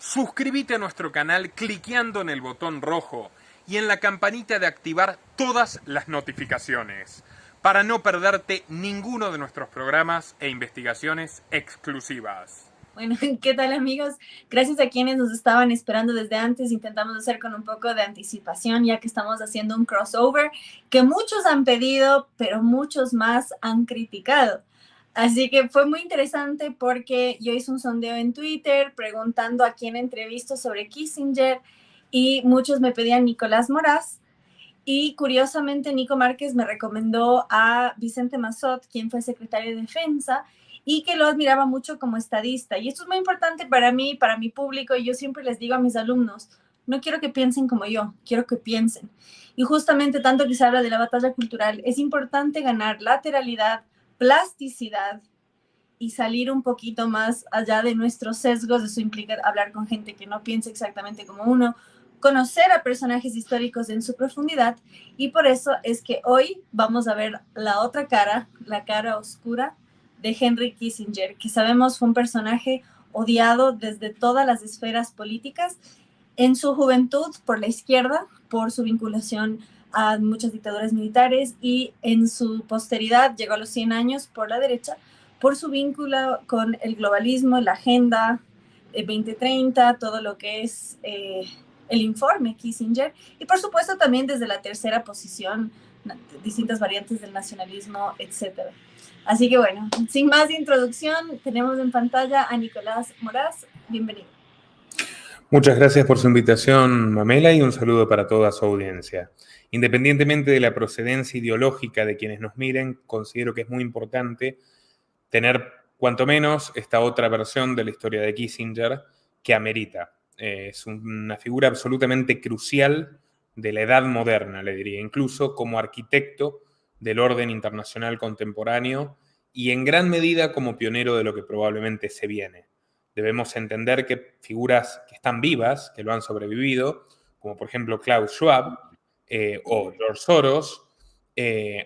Suscríbete a nuestro canal cliqueando en el botón rojo y en la campanita de activar todas las notificaciones para no perderte ninguno de nuestros programas e investigaciones exclusivas. Bueno, ¿qué tal amigos? Gracias a quienes nos estaban esperando desde antes, intentamos hacer con un poco de anticipación, ya que estamos haciendo un crossover que muchos han pedido, pero muchos más han criticado. Así que fue muy interesante porque yo hice un sondeo en Twitter preguntando a quién entrevisto sobre Kissinger y muchos me pedían Nicolás Moraz. Y curiosamente, Nico Márquez me recomendó a Vicente Massot, quien fue secretario de Defensa, y que lo admiraba mucho como estadista. Y esto es muy importante para mí, para mi público, y yo siempre les digo a mis alumnos, no quiero que piensen como yo, quiero que piensen. Y justamente tanto que se habla de la batalla cultural, es importante ganar lateralidad, plasticidad y salir un poquito más allá de nuestros sesgos. Eso implica hablar con gente que no piensa exactamente como uno, conocer a personajes históricos en su profundidad, y por eso es que hoy vamos a ver la otra cara, la cara oscura de Henry Kissinger, que sabemos fue un personaje odiado desde todas las esferas políticas, en su juventud por la izquierda, por su vinculación a muchas dictaduras militares, y en su posteridad, llegó a los 100 años, por la derecha, por su vínculo con el globalismo, la Agenda 2030, todo lo que es el informe Kissinger, y por supuesto también desde la tercera posición, distintas variantes del nacionalismo, etcétera. Así que bueno, sin más introducción, tenemos en pantalla a Nicolás Moraz. Bienvenido. Muchas gracias por su invitación, Mamela, y un saludo para toda su audiencia. Independientemente de la procedencia ideológica de quienes nos miren, considero que es muy importante tener, cuanto menos, esta otra versión de la historia de Kissinger que amerita. Es una figura absolutamente crucial de la edad moderna, le diría, incluso como arquitecto del orden internacional contemporáneo y en gran medida como pionero de lo que probablemente se viene. Debemos entender que figuras que están vivas, que lo han sobrevivido, como por ejemplo Klaus Schwab o George Soros,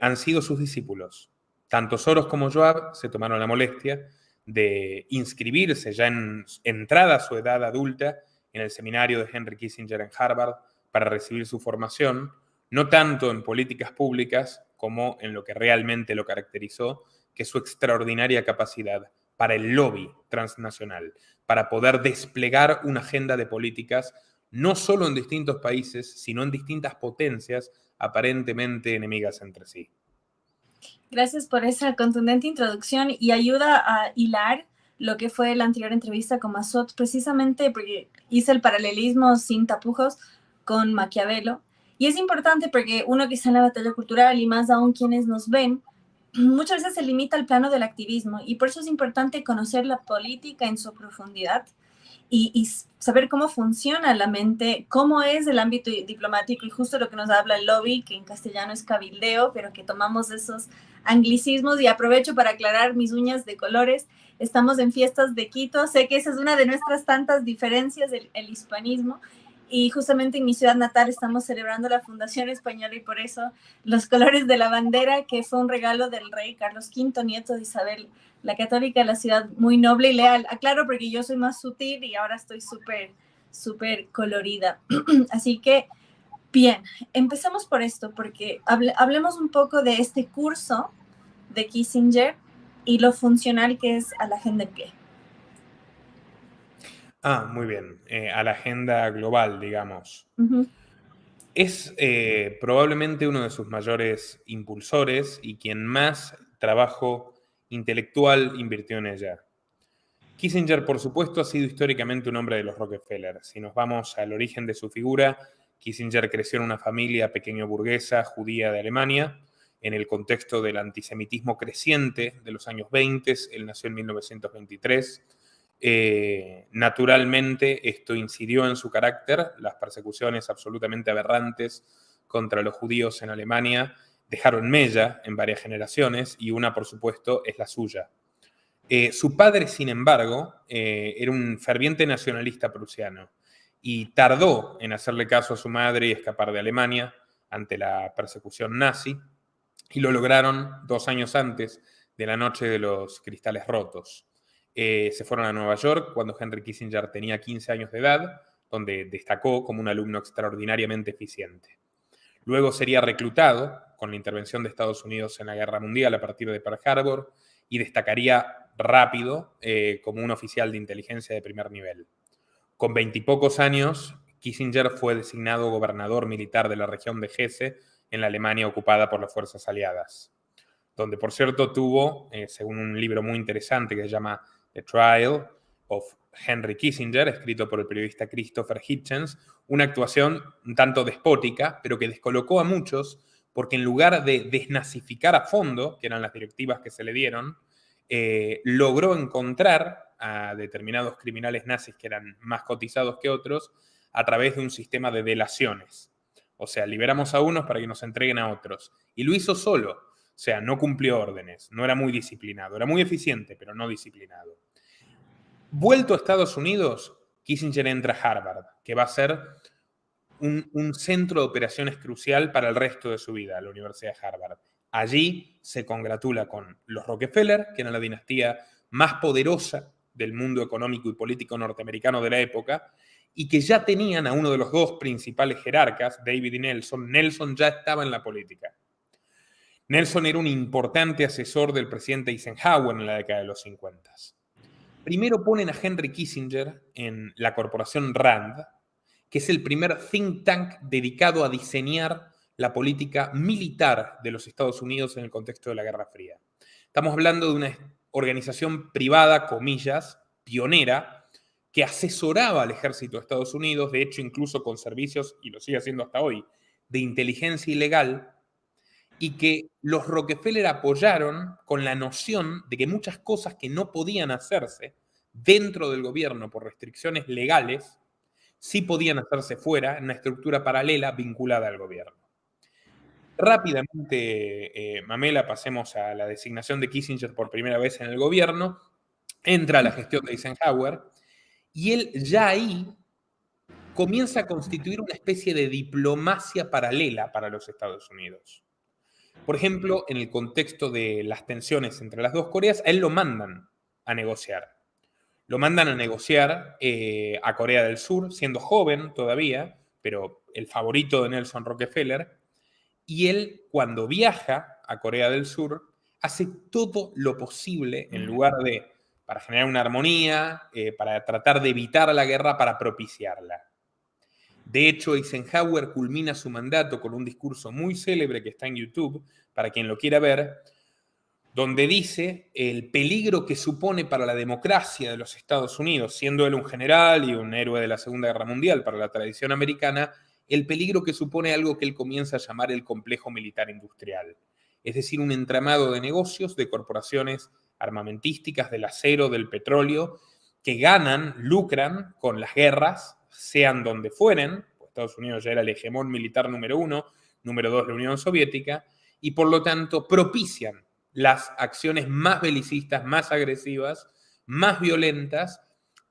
han sido sus discípulos. Tanto Soros como Schwab se tomaron la molestia de inscribirse ya en entrada a su edad adulta en el seminario de Henry Kissinger en Harvard para recibir su formación, no tanto en políticas públicas como en lo que realmente lo caracterizó, que es su extraordinaria capacidad para el lobby transnacional, para poder desplegar una agenda de políticas no solo en distintos países, sino en distintas potencias aparentemente enemigas entre sí. Gracias por esa contundente introducción y ayuda a hilar lo que fue la anterior entrevista con Massot, precisamente porque hice el paralelismo sin tapujos con Maquiavelo. Y es importante porque uno que está en la batalla cultural, y más aún quienes nos ven, muchas veces se limita al plano del activismo, y por eso es importante conocer la política en su profundidad y saber cómo funciona la mente, cómo es el ámbito diplomático, y justo lo que nos habla el lobby, que en castellano es cabildeo, pero que tomamos esos anglicismos. Y aprovecho para aclarar mis uñas de colores. Estamos en fiestas de Quito, sé que esa es una de nuestras tantas diferencias, el hispanismo, y justamente en mi ciudad natal estamos celebrando la Fundación Española, y por eso los colores de la bandera, que fue un regalo del rey Carlos V, nieto de Isabel la Católica, la ciudad muy noble y leal. Aclaro porque yo soy más sutil y ahora estoy súper colorida. Así que, bien, empecemos por esto, porque hablemos un poco de este curso de Kissinger y lo funcional que es a la agenda en pie. Muy bien. A la agenda global, digamos. Uh-huh. Es probablemente uno de sus mayores impulsores y quien más trabajo intelectual invirtió en ella. Kissinger, por supuesto, ha sido históricamente un hombre de los Rockefeller. Si nos vamos al origen de su figura, Kissinger creció en una familia pequeño burguesa judía de Alemania. En el contexto del antisemitismo creciente de los años 20, él nació en 1923. Naturalmente, esto incidió en su carácter. Las persecuciones absolutamente aberrantes contra los judíos en Alemania dejaron mella en varias generaciones, y una, por supuesto, es la suya. Su padre, sin embargo, era un ferviente nacionalista prusiano y tardó en hacerle caso a su madre y escapar de Alemania ante la persecución nazi, y lo lograron 2 años antes de la Noche de los Cristales Rotos. se fueron a Nueva York cuando Henry Kissinger tenía 15 años de edad, donde destacó como un alumno extraordinariamente eficiente. Luego sería reclutado con la intervención de Estados Unidos en la Guerra Mundial a partir de Pearl Harbor y destacaría rápido como un oficial de inteligencia de primer nivel. Con 20 y pocos años, Kissinger fue designado gobernador militar de la región de Hesse en la Alemania ocupada por las fuerzas aliadas, donde por cierto tuvo, según un libro muy interesante que se llama The Trial of Henry Kissinger, escrito por el periodista Christopher Hitchens, una actuación un tanto despótica, pero que descolocó a muchos, porque en lugar de desnazificar a fondo, que eran las directivas que se le dieron, logró encontrar a determinados criminales nazis que eran más cotizados que otros a través de un sistema de delaciones. O sea, liberamos a unos para que nos entreguen a otros. Y lo hizo solo. O sea, no cumplió órdenes, no era muy disciplinado. Era muy eficiente, pero no disciplinado. Vuelto a Estados Unidos, Kissinger entra a Harvard, que va a ser un centro de operaciones crucial para el resto de su vida, la Universidad de Harvard. Allí se congratula con los Rockefeller, que eran la dinastía más poderosa del mundo económico y político norteamericano de la época, y que ya tenían a uno de los dos principales jerarcas, David y Nelson. Nelson ya estaba en la política. Nelson era un importante asesor del presidente Eisenhower en la década de los 50. Primero ponen a Henry Kissinger en la corporación RAND, que es el primer think tank dedicado a diseñar la política militar de los Estados Unidos en el contexto de la Guerra Fría. Estamos hablando de una organización privada, comillas, pionera, que asesoraba al ejército de Estados Unidos, de hecho incluso con servicios, y lo sigue haciendo hasta hoy, de inteligencia ilegal, y que los Rockefeller apoyaron con la noción de que muchas cosas que no podían hacerse dentro del gobierno por restricciones legales, sí podían hacerse fuera, en una estructura paralela vinculada al gobierno. Rápidamente, Mamela, pasemos a la designación de Kissinger por primera vez en el gobierno. Entra a la gestión de Eisenhower y él ya ahí comienza a constituir una especie de diplomacia paralela para los Estados Unidos. Por ejemplo, en el contexto de las tensiones entre las dos Coreas, a él lo mandan a negociar. Lo mandan a negociar a Corea del Sur, siendo joven todavía, pero el favorito de Nelson Rockefeller. Y él, cuando viaja a Corea del Sur, hace todo lo posible en lugar de, para generar una armonía, para tratar de evitar la guerra, para propiciarla. De hecho, Eisenhower culmina su mandato con un discurso muy célebre que está en YouTube, para quien lo quiera ver, donde dice el peligro que supone para la democracia de los Estados Unidos, siendo él un general y un héroe de la Segunda Guerra Mundial para la tradición americana, el peligro que supone algo que él comienza a llamar el complejo militar industrial, es decir, un entramado de negocios de corporaciones armamentísticas, del acero, del petróleo, que ganan, lucran con las guerras, sean donde fueren. Estados Unidos ya era el hegemón militar número 1, número 2 la Unión Soviética, y por lo tanto propician las acciones más belicistas, más agresivas, más violentas,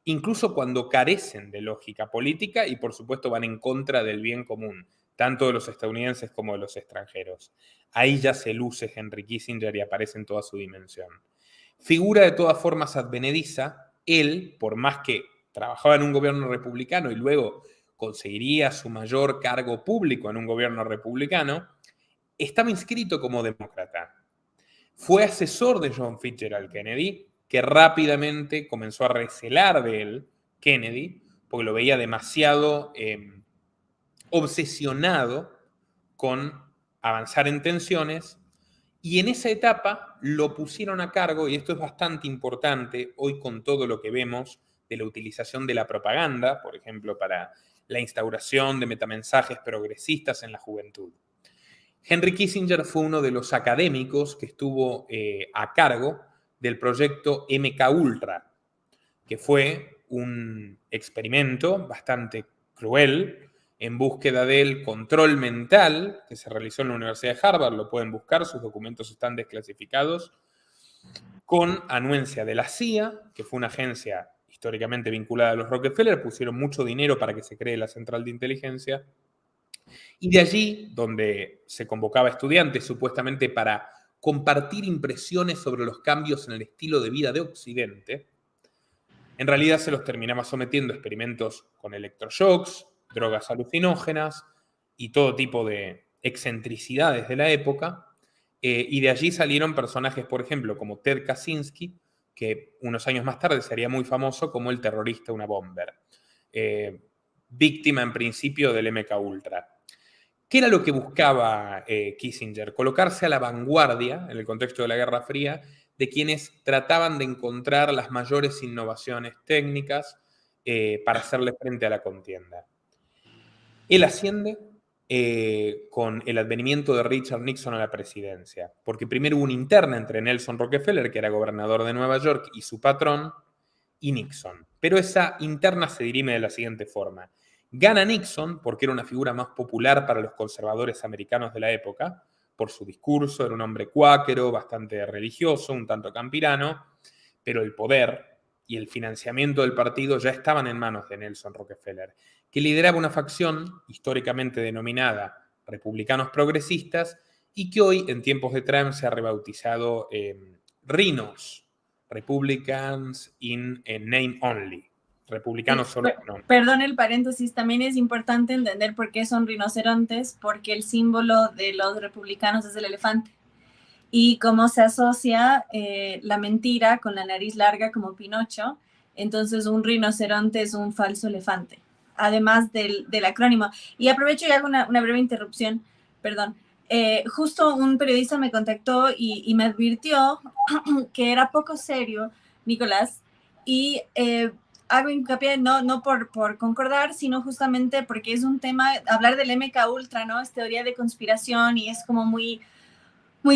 incluso cuando carecen de lógica política y por supuesto van en contra del bien común, tanto de los estadounidenses como de los extranjeros. Ahí ya se luce Henry Kissinger y aparece en toda su dimensión. Figura de todas formas advenediza, él, por más que trabajaba en un gobierno republicano y luego conseguiría su mayor cargo público en un gobierno republicano, estaba inscrito como demócrata. Fue asesor de John Fitzgerald Kennedy, que rápidamente comenzó a recelar de él, Kennedy, porque lo veía demasiado obsesionado con avanzar en tensiones, y en esa etapa lo pusieron a cargo, y esto es bastante importante hoy con todo lo que vemos de la utilización de la propaganda, por ejemplo, para la instauración de metamensajes progresistas en la juventud. Henry Kissinger fue uno de los académicos que estuvo a cargo del proyecto MK Ultra, que fue un experimento bastante cruel en búsqueda del control mental que se realizó en la Universidad de Harvard. Lo pueden buscar, sus documentos están desclasificados, con anuencia de la CIA, que fue una agencia históricamente vinculada a los Rockefeller. Pusieron mucho dinero para que se cree la central de inteligencia. Y de allí, donde se convocaba a estudiantes supuestamente para compartir impresiones sobre los cambios en el estilo de vida de Occidente, En realidad se los terminaba sometiendo a experimentos con electroshocks, drogas alucinógenas y todo tipo de excentricidades de la época. Y de allí salieron personajes, por ejemplo, como Ted Kaczynski, que unos años más tarde sería muy famoso como el terrorista Una Bomber, víctima en principio del MK Ultra. ¿Qué era lo que buscaba Kissinger? Colocarse a la vanguardia, en el contexto de la Guerra Fría, de quienes trataban de encontrar las mayores innovaciones técnicas para hacerle frente a la contienda. Él asciende con el advenimiento de Richard Nixon a la presidencia, porque primero hubo una interna entre Nelson Rockefeller, que era gobernador de Nueva York, y su patrón, y Nixon. Pero esa interna se dirime de la siguiente forma. Gana Nixon porque era una figura más popular para los conservadores americanos de la época, por su discurso, era un hombre cuáquero, bastante religioso, un tanto campirano, pero el poder y el financiamiento del partido ya estaban en manos de Nelson Rockefeller, que lideraba una facción históricamente denominada republicanos progresistas y que hoy, en tiempos de Trump, se ha rebautizado RINOs, Republicans in Name Only, republicanos solo en nombre. Perdón el paréntesis, también es importante entender por qué son rinocerontes, porque el símbolo de los republicanos es el elefante. Y cómo se asocia la mentira con la nariz larga como Pinocho, entonces un rinoceronte es un falso elefante, además del acrónimo. Y aprovecho y hago una breve interrupción, perdón. Justo un periodista me contactó y me advirtió que era poco serio, Nicolás, y hago hincapié no por concordar, sino justamente porque es un tema, hablar del MK Ultra, ¿no? Es teoría de conspiración y es como muy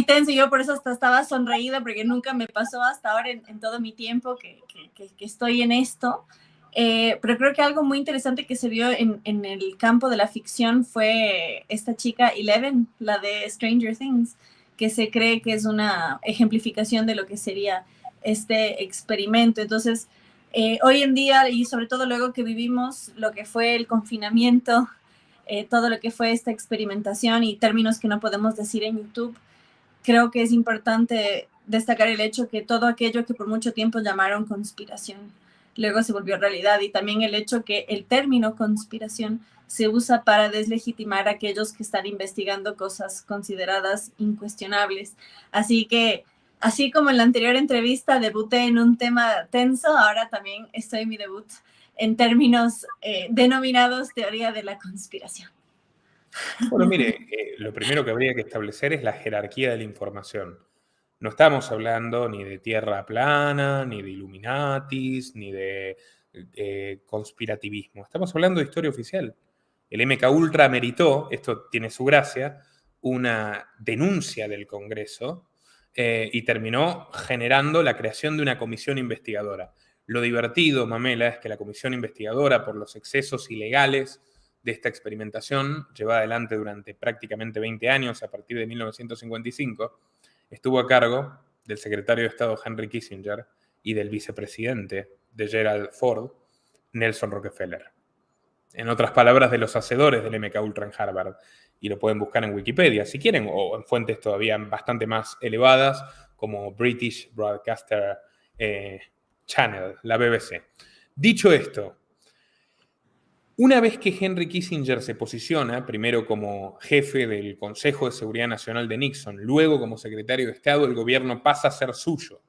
tenso. Yo por eso hasta estaba sonreída, porque nunca me pasó hasta ahora en todo mi tiempo que estoy en esto. Pero creo que algo muy interesante que se vio en el campo de la ficción fue esta chica Eleven, la de Stranger Things, que se cree que es una ejemplificación de lo que sería este experimento. Entonces, hoy en día, y sobre todo luego que vivimos lo que fue el confinamiento, todo lo que fue esta experimentación y términos que no podemos decir en YouTube, creo que es importante destacar el hecho que todo aquello que por mucho tiempo llamaron conspiración luego se volvió realidad, y también el hecho que el término conspiración se usa para deslegitimar a aquellos que están investigando cosas consideradas incuestionables. Así que, así como en la anterior entrevista debuté en un tema tenso, ahora también estoy en mi debut en términos denominados teoría de la conspiración. Bueno, mire, lo primero que habría que establecer es la jerarquía de la información. No estamos hablando ni de tierra plana, ni de Illuminatis, ni de conspirativismo. Estamos hablando de historia oficial. El MK Ultra meritó, esto tiene su gracia, una denuncia del Congreso y terminó generando la creación de una comisión investigadora. Lo divertido, Mamela, es que la comisión investigadora, por los excesos ilegales de esta experimentación, llevada adelante durante prácticamente 20 años, a partir de 1955, estuvo a cargo del secretario de Estado Henry Kissinger y del vicepresidente de Gerald Ford, Nelson Rockefeller. En otras palabras, de los hacedores del MK Ultra en Harvard. Y lo pueden buscar en Wikipedia, si quieren, o en fuentes todavía bastante más elevadas, como British Broadcaster Channel, la BBC. Dicho esto, una vez que Henry Kissinger se posiciona, primero como jefe del Consejo de Seguridad Nacional de Nixon, luego como secretario de Estado, el gobierno pasa a ser suyo.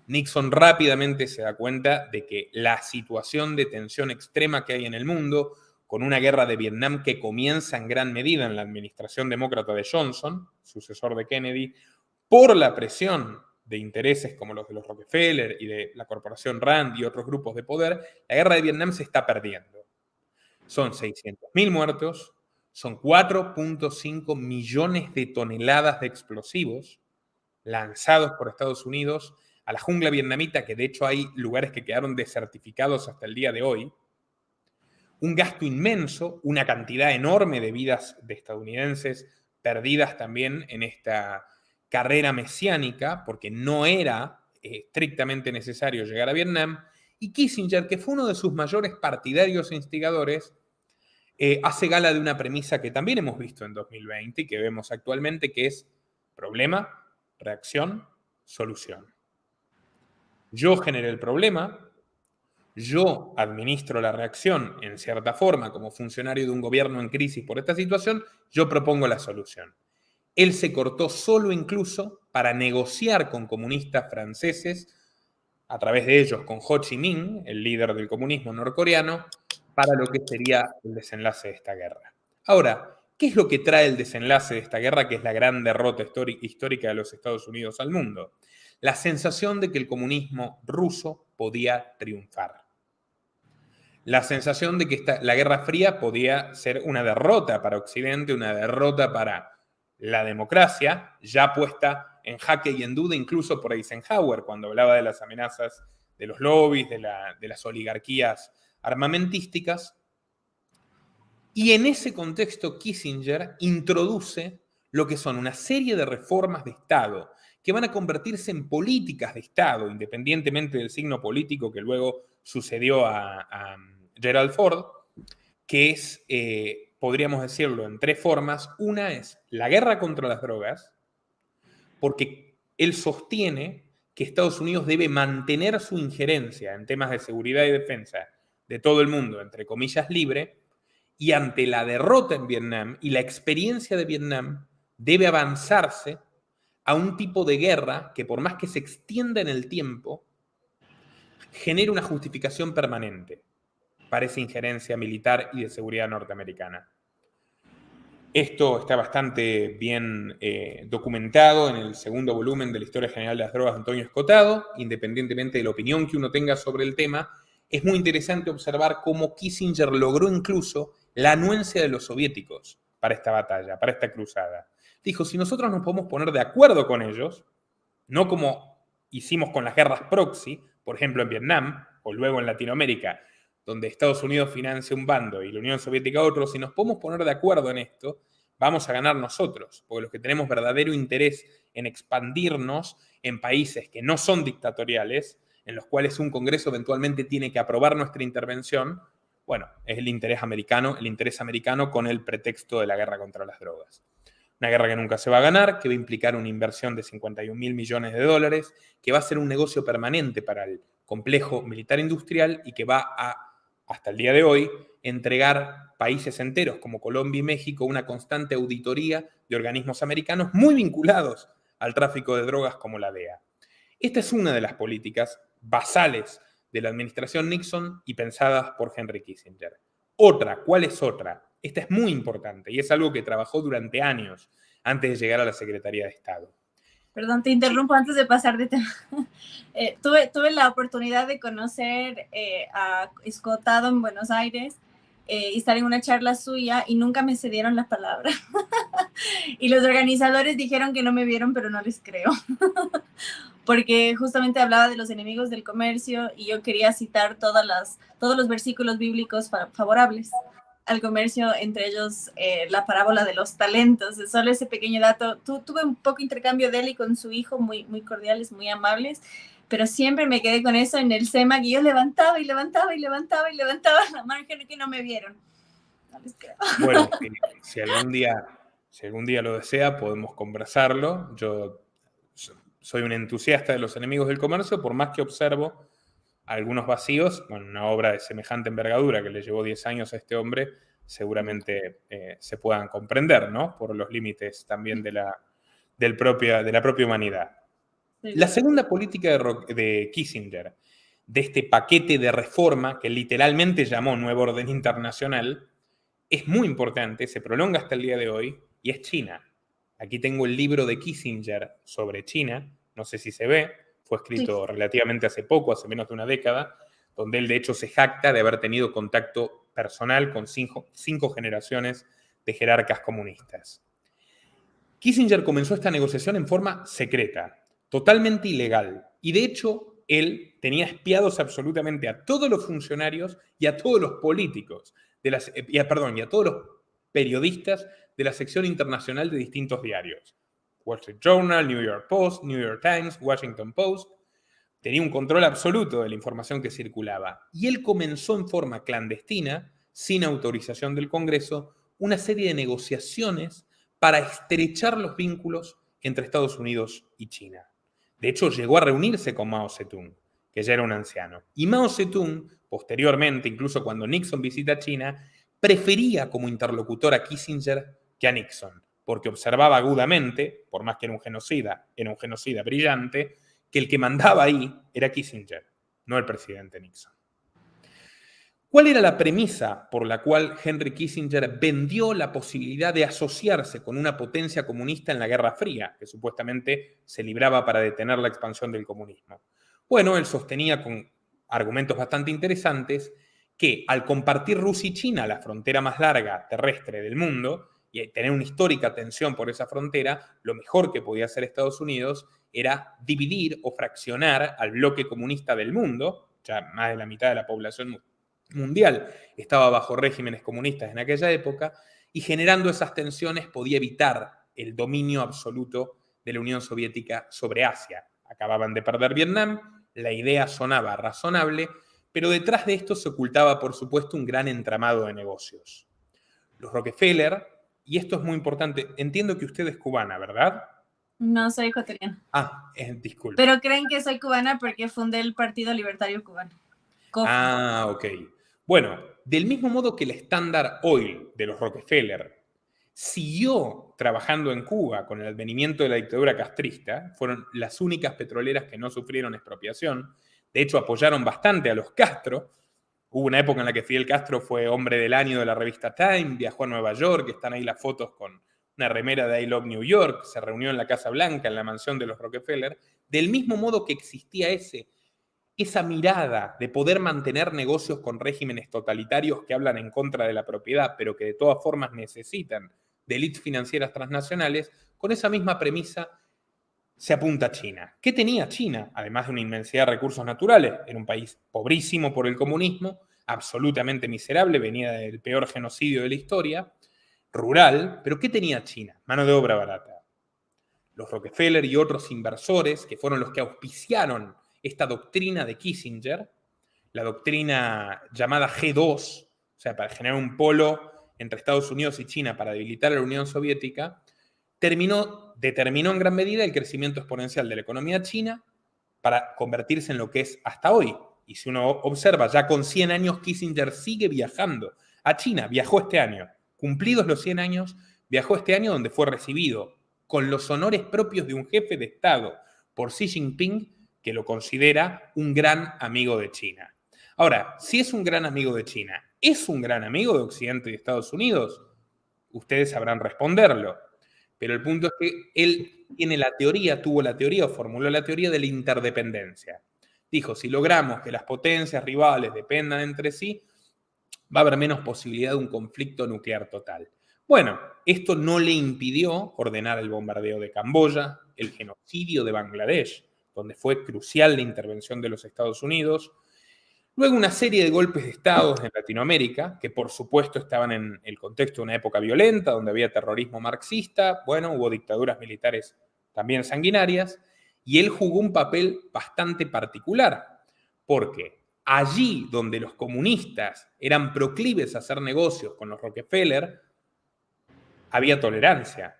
Nixon rápidamente se da cuenta de que la situación de tensión extrema que hay en el mundo, con una guerra de Vietnam que comienza en gran medida en la administración demócrata de Johnson, sucesor de Kennedy, por la presión de intereses como los de los Rockefeller y de la corporación Rand y otros grupos de poder, la guerra de Vietnam se está perdiendo. Son 600.000 muertos, son 4.5 millones de toneladas de explosivos lanzados por Estados Unidos a la jungla vietnamita, que de hecho hay lugares que quedaron desertificados hasta el día de hoy. Un gasto inmenso, una cantidad enorme de vidas de estadounidenses perdidas también en esta carrera mesiánica, porque no era estrictamente necesario llegar a Vietnam. Y Kissinger, que fue uno de sus mayores partidarios e instigadores, hace gala de una premisa que también hemos visto en 2020 y que vemos actualmente, que es problema, reacción, solución. Yo generé el problema, yo administro la reacción en cierta forma como funcionario de un gobierno en crisis por esta situación, yo propongo la solución. Él se cortó solo incluso para negociar con comunistas franceses, a través de ellos con Ho Chi Minh, el líder del comunismo norcoreano, para lo que sería el desenlace de esta guerra. Ahora, ¿qué es lo que trae el desenlace de esta guerra, que es la gran derrota histórica de los Estados Unidos al mundo? La sensación de que el comunismo ruso podía triunfar. La sensación de que la Guerra Fría podía ser una derrota para Occidente, una derrota para la democracia, ya puesta en jaque y en duda incluso por Eisenhower, cuando hablaba de las amenazas de los lobbies, de las oligarquías armamentísticas. Y en ese contexto Kissinger introduce lo que son una serie de reformas de Estado que van a convertirse en políticas de Estado, independientemente del signo político que luego sucedió a Gerald Ford, que es, podríamos decirlo, en tres formas. Una es la guerra contra las drogas, porque él sostiene que Estados Unidos debe mantener su injerencia en temas de seguridad y defensa de todo el mundo, entre comillas, libre, y ante la derrota en Vietnam y la experiencia de Vietnam, debe avanzarse a un tipo de guerra que, por más que se extienda en el tiempo, genere una justificación permanente para esa injerencia militar y de seguridad norteamericana. Esto está bastante bien documentado en el segundo volumen de la Historia General de las Drogas de Antonio Escotado. Independientemente de la opinión que uno tenga sobre el tema, es muy interesante observar cómo Kissinger logró incluso la anuencia de los soviéticos para esta batalla, para esta cruzada. Dijo, si nosotros nos podemos poner de acuerdo con ellos, no como hicimos con las guerras proxy, por ejemplo en Vietnam o luego en Latinoamérica, donde Estados Unidos financia un bando y la Unión Soviética otro, si nos podemos poner de acuerdo en esto, vamos a ganar nosotros, porque los que tenemos verdadero interés en expandirnos en países que no son dictatoriales, en los cuales un Congreso eventualmente tiene que aprobar nuestra intervención, bueno, es el interés americano con el pretexto de la guerra contra las drogas. Una guerra que nunca se va a ganar, que va a implicar una inversión de 51.000 millones de dólares, que va a ser un negocio permanente para el complejo militar industrial y que va a, hasta el día de hoy, entregar países enteros como Colombia y México una constante auditoría de organismos americanos muy vinculados al tráfico de drogas como la DEA. Esta es una de las políticas basales de la administración Nixon y pensadas por Henry Kissinger. Otra, ¿cuál es otra? Esta es muy importante y es algo que trabajó durante años antes de llegar a la Secretaría de Estado. Perdón, te interrumpo antes de pasar de tema. Tuve la oportunidad de conocer a Escotado en Buenos Aires y estar en una charla suya y nunca me cedieron la palabra. Y los organizadores dijeron que no me vieron, pero no les creo. Porque justamente hablaba de los enemigos del comercio y yo quería citar todos los versículos bíblicos favorables al comercio, entre ellos la parábola de los talentos. Solo ese pequeño dato. Tuve un poco intercambio de él y con su hijo, muy, muy cordiales, muy amables, pero siempre me quedé con eso en el CEMAC y yo levantaba y levantaba y levantaba y levantaba la mano que no me vieron. No les creo. Bueno, si algún día lo desea, podemos conversarlo. Yo soy un entusiasta de los enemigos del comercio, por más que observo algunos vacíos. Bueno, una obra de semejante envergadura que le llevó 10 años a este hombre, seguramente se puedan comprender, ¿no? Por los límites también de la propia humanidad. La segunda política de Kissinger, de este paquete de reforma que literalmente llamó Nuevo Orden Internacional, es muy importante, se prolonga hasta el día de hoy, y es China. Aquí tengo el libro de Kissinger sobre China, no sé si se ve, fue escrito relativamente hace poco, hace menos de una década, donde él de hecho se jacta de haber tenido contacto personal con cinco generaciones de jerarcas comunistas. Kissinger comenzó esta negociación en forma secreta, totalmente ilegal, y de hecho él tenía espiados absolutamente a todos los funcionarios y a todos los políticos, y a todos los periodistas de la sección internacional de distintos diarios. Wall Street Journal, New York Post, New York Times, Washington Post. Tenía un control absoluto de la información que circulaba. Y él comenzó en forma clandestina, sin autorización del Congreso, una serie de negociaciones para estrechar los vínculos entre Estados Unidos y China. De hecho, llegó a reunirse con Mao Zedong. que ya era un anciano. Y Mao Zedong, posteriormente, incluso cuando Nixon visita China, prefería como interlocutor a Kissinger que a Nixon, porque observaba agudamente, por más que era un genocida brillante, que el que mandaba ahí era Kissinger, no el presidente Nixon. ¿Cuál era la premisa por la cual Henry Kissinger vendió la posibilidad de asociarse con una potencia comunista en la Guerra Fría, que supuestamente se libraba para detener la expansión del comunismo? Bueno, él sostenía con argumentos bastante interesantes que al compartir Rusia y China la frontera más larga terrestre del mundo y tener una histórica tensión por esa frontera, lo mejor que podía hacer Estados Unidos era dividir o fraccionar al bloque comunista del mundo, ya más de la mitad de la población mundial estaba bajo regímenes comunistas en aquella época, y generando esas tensiones podía evitar el dominio absoluto de la Unión Soviética sobre Asia. Acababan de perder Vietnam, la idea sonaba razonable, pero detrás de esto se ocultaba, por supuesto, un gran entramado de negocios. Los Rockefeller, y esto es muy importante, entiendo que usted es cubana, ¿verdad? No soy ecuatoriana. Disculpe. Pero creen que soy cubana porque fundé el Partido Libertario Cubano. Ok. Bueno, del mismo modo que el Standard Oil de los Rockefeller siguió trabajando en Cuba con el advenimiento de la dictadura castrista, fueron las únicas petroleras que no sufrieron expropiación, de hecho apoyaron bastante a los Castro. Hubo una época en la que Fidel Castro fue hombre del año de la revista Time, viajó a Nueva York, están ahí las fotos con una remera de I Love New York, se reunió en la Casa Blanca, en la mansión de los Rockefeller, del mismo modo que existía esa mirada de poder mantener negocios con regímenes totalitarios que hablan en contra de la propiedad, pero que de todas formas necesitan de élites financieras transnacionales, con esa misma premisa se apunta a China. ¿Qué tenía China? Además de una inmensidad de recursos naturales, era un país pobrísimo por el comunismo, absolutamente miserable, venía del peor genocidio de la historia, rural, pero ¿qué tenía China? Mano de obra barata. Los Rockefeller y otros inversores, que fueron los que auspiciaron esta doctrina de Kissinger, la doctrina llamada G2, o sea, para generar un polo entre Estados Unidos y China para debilitar a la Unión Soviética, determinó en gran medida el crecimiento exponencial de la economía china para convertirse en lo que es hasta hoy. Y si uno observa, ya con 100 años Kissinger sigue viajando a China, viajó este año, cumplidos los 100 años, viajó este año donde fue recibido con los honores propios de un jefe de Estado por Xi Jinping, que lo considera un gran amigo de China. Ahora, si es un gran amigo de China, ¿es un gran amigo de Occidente y de Estados Unidos? Ustedes sabrán responderlo. Pero el punto es que él tuvo la teoría o formuló la teoría de la interdependencia. Dijo, si logramos que las potencias rivales dependan entre sí, va a haber menos posibilidad de un conflicto nuclear total. Bueno, esto no le impidió ordenar el bombardeo de Camboya, el genocidio de Bangladesh, donde fue crucial la intervención de los Estados Unidos. Luego una serie de golpes de Estado en Latinoamérica, que por supuesto estaban en el contexto de una época violenta, donde había terrorismo marxista, bueno, hubo dictaduras militares también sanguinarias, y él jugó un papel bastante particular, porque allí donde los comunistas eran proclives a hacer negocios con los Rockefeller, había tolerancia.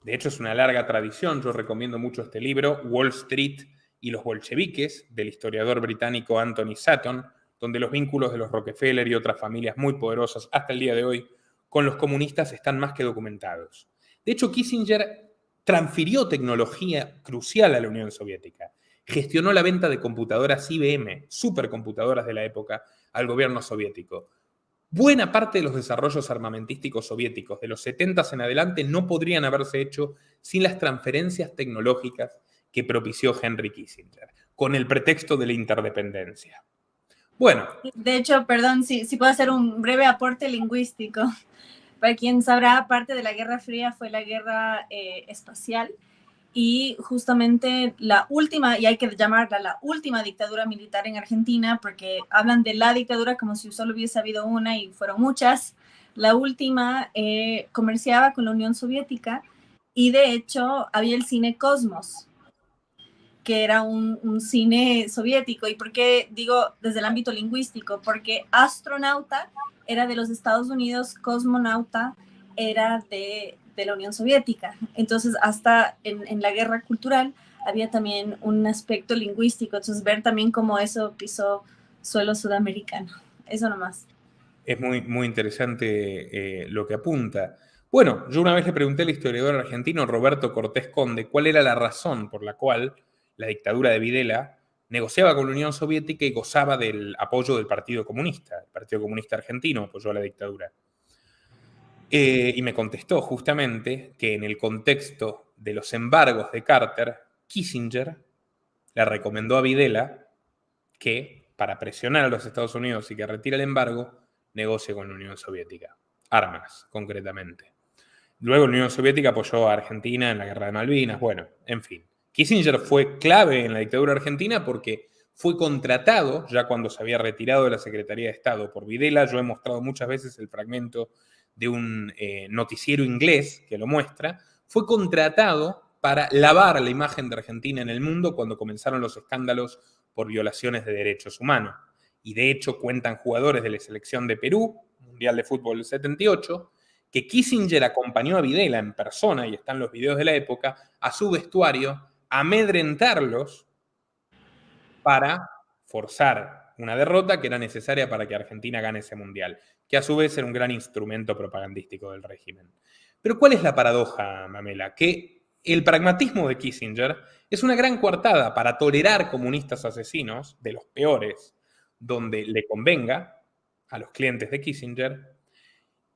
De hecho, es una larga tradición, yo recomiendo mucho este libro, Wall Street y los bolcheviques, del historiador británico Anthony Sutton, donde los vínculos de los Rockefeller y otras familias muy poderosas hasta el día de hoy con los comunistas están más que documentados. De hecho, Kissinger transfirió tecnología crucial a la Unión Soviética. Gestionó la venta de computadoras IBM, supercomputadoras de la época, al gobierno soviético. Buena parte de los desarrollos armamentísticos soviéticos de los 70 en adelante no podrían haberse hecho sin las transferencias tecnológicas que propició Henry Kissinger, con el pretexto de la interdependencia. Bueno. De hecho, perdón, si puedo hacer un breve aporte lingüístico. Para quien sabrá, parte de la Guerra Fría fue la guerra espacial, y justamente la última, y hay que llamarla la última dictadura militar en Argentina, porque hablan de la dictadura como si solo hubiese habido una y fueron muchas. La última comerciaba con la Unión Soviética, y de hecho había el cine Cosmos, que era un cine soviético. ¿Y por qué digo desde el ámbito lingüístico? Porque astronauta era de los Estados Unidos, cosmonauta era de la Unión Soviética. Entonces, hasta en la guerra cultural había también un aspecto lingüístico, entonces ver también cómo eso pisó suelo sudamericano. Eso nomás. Es muy, muy interesante lo que apunta. Bueno, yo una vez le pregunté al historiador argentino Roberto Cortés Conde cuál era la razón por la cual la dictadura de Videla negociaba con la Unión Soviética y gozaba del apoyo del Partido Comunista. El Partido Comunista Argentino apoyó a la dictadura. Y me contestó justamente que en el contexto de los embargos de Carter, Kissinger le recomendó a Videla que, para presionar a los Estados Unidos y que retire el embargo, negocie con la Unión Soviética. Armas, concretamente. Luego la Unión Soviética apoyó a Argentina en la Guerra de Malvinas, bueno, en fin. Kissinger fue clave en la dictadura argentina porque fue contratado, ya cuando se había retirado de la Secretaría de Estado por Videla. Yo he mostrado muchas veces el fragmento de un noticiero inglés que lo muestra. Fue contratado para lavar la imagen de Argentina en el mundo cuando comenzaron los escándalos por violaciones de derechos humanos. Y de hecho cuentan jugadores de la selección de Perú, Mundial de Fútbol del 78, que Kissinger acompañó a Videla en persona, y están los videos de la época, a su vestuario, a amedrentarlos para forzar una derrota que era necesaria para que Argentina gane ese mundial, que a su vez era un gran instrumento propagandístico del régimen. Pero ¿cuál es la paradoja, Mamela? Que el pragmatismo de Kissinger es una gran coartada para tolerar comunistas asesinos, de los peores, donde le convenga a los clientes de Kissinger,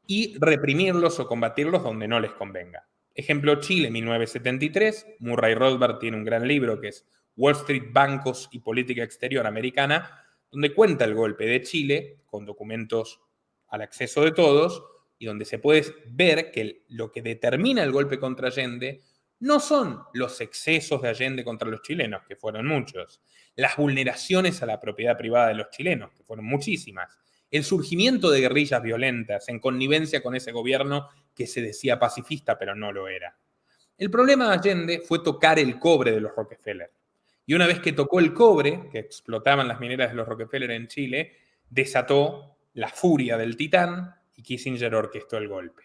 y reprimirlos o combatirlos donde no les convenga. Ejemplo, Chile, 1973. Murray Rothbard tiene un gran libro que es Wall Street, Bancos y Política Exterior Americana, donde cuenta el golpe de Chile con documentos al acceso de todos y donde se puede ver que lo que determina el golpe contra Allende no son los excesos de Allende contra los chilenos, que fueron muchos, las vulneraciones a la propiedad privada de los chilenos, que fueron muchísimas, el surgimiento de guerrillas violentas en connivencia con ese gobierno que se decía pacifista, pero no lo era. El problema de Allende fue tocar el cobre de los Rockefeller. Y una vez que tocó el cobre, que explotaban las mineras de los Rockefeller en Chile, desató la furia del titán y Kissinger orquestó el golpe.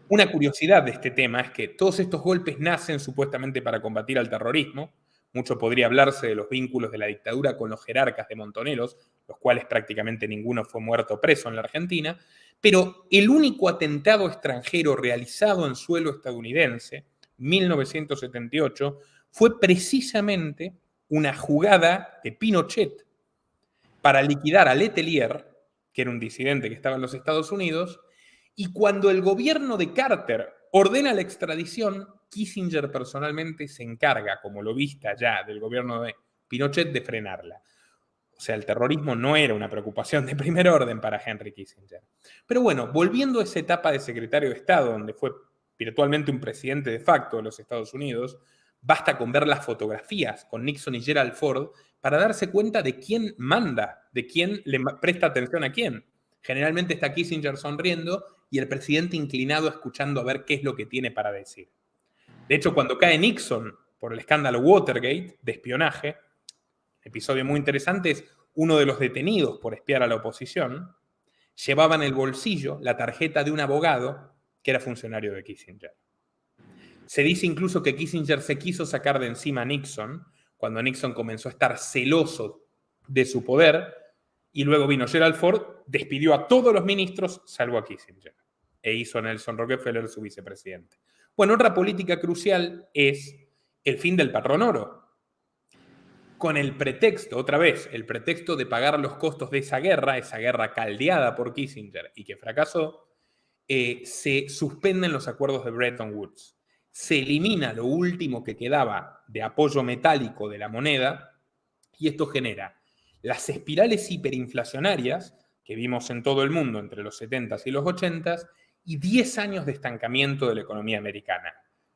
Una curiosidad de este tema es que todos estos golpes nacen supuestamente para combatir al terrorismo. Mucho podría hablarse de los vínculos de la dictadura con los jerarcas de Montoneros, los cuales prácticamente ninguno fue muerto o preso en la Argentina, pero el único atentado extranjero realizado en suelo estadounidense, 1978, fue precisamente una jugada de Pinochet para liquidar a Letelier, que era un disidente que estaba en los Estados Unidos, y cuando el gobierno de Carter ordena la extradición, Kissinger personalmente se encarga, como lobista ya del gobierno de Pinochet, de frenarla. O sea, el terrorismo no era una preocupación de primer orden para Henry Kissinger. Pero bueno, volviendo a esa etapa de secretario de Estado, donde fue virtualmente un presidente de facto de los Estados Unidos, basta con ver las fotografías con Nixon y Gerald Ford para darse cuenta de quién manda, de quién le presta atención a quién. Generalmente está Kissinger sonriendo y el presidente inclinado escuchando a ver qué es lo que tiene para decir. De hecho, cuando cae Nixon por el escándalo Watergate de espionaje, episodio muy interesante, es uno de los detenidos por espiar a la oposición, llevaba en el bolsillo la tarjeta de un abogado que era funcionario de Kissinger. Se dice incluso que Kissinger se quiso sacar de encima a Nixon cuando Nixon comenzó a estar celoso de su poder, y luego vino Gerald Ford, despidió a todos los ministros, salvo a Kissinger, e hizo a Nelson Rockefeller su vicepresidente. Bueno, otra política crucial es el fin del patrón oro. Con el pretexto, otra vez, el pretexto de pagar los costos de esa guerra caldeada por Kissinger y que fracasó, se suspenden los acuerdos de Bretton Woods. Se elimina lo último que quedaba de apoyo metálico de la moneda y esto genera las espirales hiperinflacionarias que vimos en todo el mundo entre los 70s y los 80s y 10 años de estancamiento de la economía americana.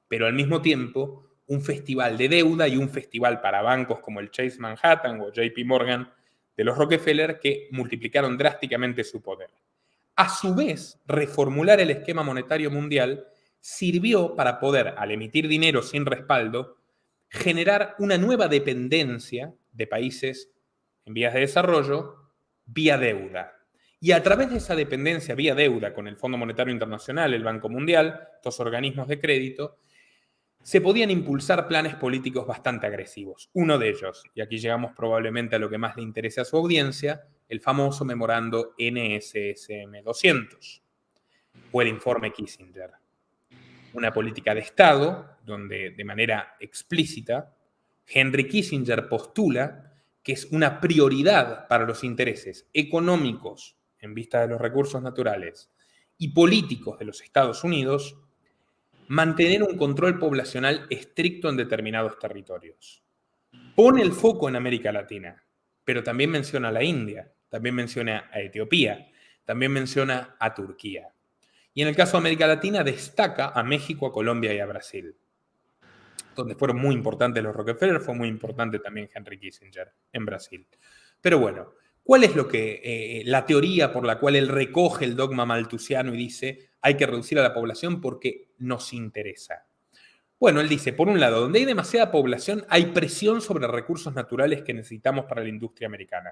Pero al mismo tiempo, un festival de deuda y un festival para bancos como el Chase Manhattan o JP Morgan de los Rockefeller que multiplicaron drásticamente su poder. A su vez, reformular el esquema monetario mundial sirvió para poder, al emitir dinero sin respaldo, generar una nueva dependencia de países en vías de desarrollo vía deuda. Y a través de esa dependencia vía deuda con el Fondo Monetario Internacional, el Banco Mundial, estos organismos de crédito, se podían impulsar planes políticos bastante agresivos. Uno de ellos, y aquí llegamos probablemente a lo que más le interesa a su audiencia, el famoso memorando NSSM 200, o el informe Kissinger. Una política de Estado donde de manera explícita Henry Kissinger postula que es una prioridad para los intereses económicos en vista de los recursos naturales y políticos de los Estados Unidos mantener un control poblacional estricto en determinados territorios. Pone el foco en América Latina, pero también menciona a la India, también menciona a Etiopía, también menciona a Turquía. Y en el caso de América Latina destaca a México, a Colombia y a Brasil, donde fueron muy importantes los Rockefeller, fue muy importante también Henry Kissinger en Brasil. Pero bueno, ¿cuál es la teoría por la cual él recoge el dogma malthusiano y dice hay que reducir a la población porque nos interesa? Bueno, él dice, por un lado, donde hay demasiada población, hay presión sobre recursos naturales que necesitamos para la industria americana.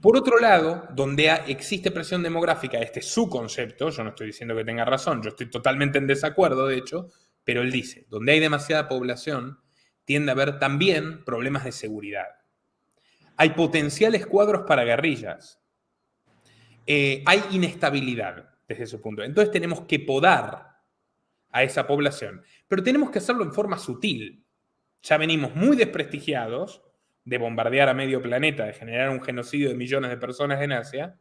Por otro lado, donde existe presión demográfica, este es su concepto, yo no estoy diciendo que tenga razón, yo estoy totalmente en desacuerdo, de hecho, pero él dice, donde hay demasiada población, tiende a haber también problemas de seguridad. Hay potenciales cuadros para guerrillas. Hay inestabilidad desde su punto. Entonces tenemos que podar a esa población, pero tenemos que hacerlo en forma sutil. Ya venimos muy desprestigiados de bombardear a medio planeta, de generar un genocidio de millones de personas en Asia,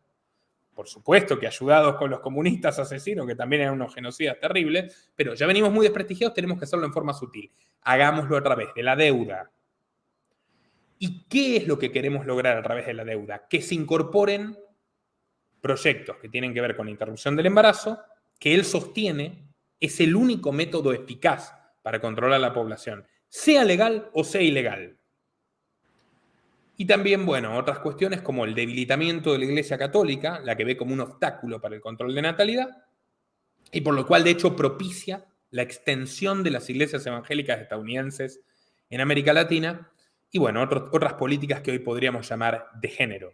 por supuesto que ayudados con los comunistas asesinos, que también eran unos genocidas terribles, pero ya venimos muy desprestigiados, tenemos que hacerlo en forma sutil. Hagámoslo a través de la deuda. ¿Y qué es lo que queremos lograr a través de la deuda? Que se incorporen proyectos que tienen que ver con la interrupción del embarazo, que él sostiene es el único método eficaz para controlar la población, sea legal o sea ilegal. Y también, bueno, otras cuestiones como el debilitamiento de la Iglesia Católica, la que ve como un obstáculo para el control de natalidad, y por lo cual, de hecho, propicia la extensión de las iglesias evangélicas estadounidenses en América Latina, y bueno, otras políticas que hoy podríamos llamar de género.